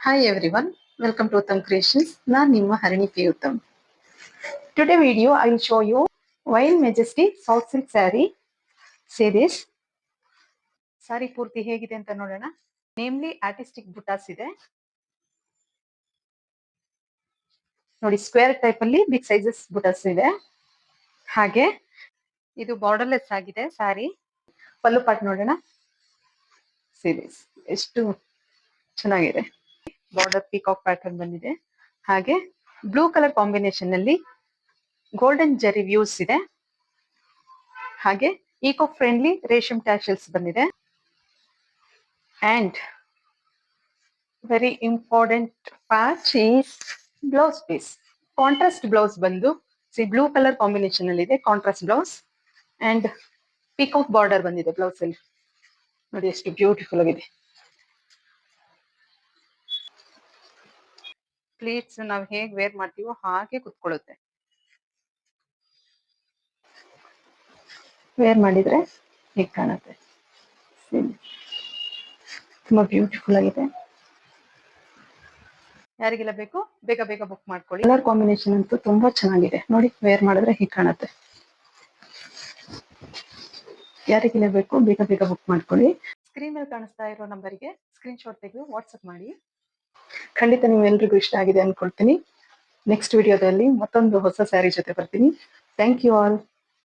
Hi everyone, welcome to Uttam Creations. ನಾನು ನಿಮ್ಮ Harini P Uttam. Today video I will show you Wine Majesty Soft Silk Saree. See this. ಸಾರಿ ಪೂರ್ತಿ ಹೇಗಿದೆ ಅಂತ ನೋಡೋಣ. Namely artistic butas ಇದೆ. ನೋಡಿ ಸ್ಕ್ವೇರ್ ಟೈಪ್ ಅಲ್ಲಿ ಬಿಗ್ ಸೈಜಸ್ ಬುಟಾಸ್ ಇದೆ. ಹಾಗೆ ಇದು ಬಾರ್ಡರ್ಲೆಸ್ ಆಗಿದೆ ಸಾರಿ. ಪಲ್ಲು ಪಾಟ್ ನೋಡೋಣ. See this. ಎಷ್ಟು ಚೆನ್ನಾಗಿದೆ. ಬಾರ್ಡರ್ ಪೀಕಾಕ್ ಪ್ಯಾಟರ್ನ್ ಬಂದಿದೆ. ಹಾಗೆ ಬ್ಲೂ ಕಲರ್ ಕಾಂಬಿನೇಷನ್ ಅಲ್ಲಿ ಗೋಲ್ಡನ್ ಜರಿ ವ್ಯೂಸ್ ಇದೆ. ಹಾಗೆ ಈಕೋ ಫ್ರೆಂಡ್ಲಿ ರೇಷಮ್ ಟ್ಯಾಶಲ್ಸ್ ಬಂದಿದೆ. And very important part is blouse piece. Contrast blouse ಬಂದು ಬ್ಲೂ ಕಲರ್ ಕಾಂಬಿನೇಷನ್ ಅಲ್ಲಿ ಇದೆ. Contrast blouse and peacock border ಬಂದಿದೆ ಬ್ಲೌಸ್ ಅಲ್ಲಿ. ನೋಡಿ ಎಷ್ಟು ಬ್ಯೂಟಿಫುಲ್ ಆಗಿದೆ. ಪ್ಲೀಟ್ಸ್ ನಾವು ಹೇಗೆ ವೇರ್ ಮಾಡ್ತೀವೋ ಹಾಗೆ ಕುತ್ಕೊಳ್ಳುತ್ತೆ. ವೇರ್ ಮಾಡಿದ್ರೆ ಹೇಗೆ ಕಾಣುತ್ತೆ. ತುಂಬಾ ಬ್ಯೂಟಿಫುಲ್ ಆಗಿದೆ. ಯಾರಿಗೆಲ್ಲ ಬೇಕು ಬೇಗ ಬೇಗ ಬುಕ್ ಮಾಡ್ಕೊಳ್ಳಿ. ಕಲರ್ ಕಾಂಬಿನೇಷನ್ ಅಂತೂ ತುಂಬಾ ಚೆನ್ನಾಗಿದೆ. ನೋಡಿ ವೇರ್ ಮಾಡಿದ್ರೆ ಹೀಗೆ ಕಾಣುತ್ತೆ. ಯಾರಿಗೆಲ್ಲ ಬೇಕು ಬೇಗ ಬೇಗ ಬುಕ್ ಮಾಡ್ಕೊಳ್ಳಿ. ಸ್ಕ್ರೀನ್ ಮೇಲೆ ಕಾಣಿಸ್ತಾ ಇರೋ ನಂಬರ್ಗೆ ಸ್ಕ್ರೀನ್ ಶಾಟ್ ತೆಗೆದು ವಾಟ್ಸ್ಆಪ್ ಮಾಡಿ. ಖಂಡಿತ ನಿಮ್ಮೆಲ್ರಿಗೂ ಇಷ್ಟ ಆಗಿದೆ ಅನ್ಕೊಳ್ತೀನಿ. ನೆಕ್ಸ್ಟ್ ವಿಡಿಯೋದಲ್ಲಿ ಮತ್ತೊಂದು ಹೊಸ ಸ್ಯಾರಿ ಜೊತೆ ಬರ್ತೀನಿ. Thank you all.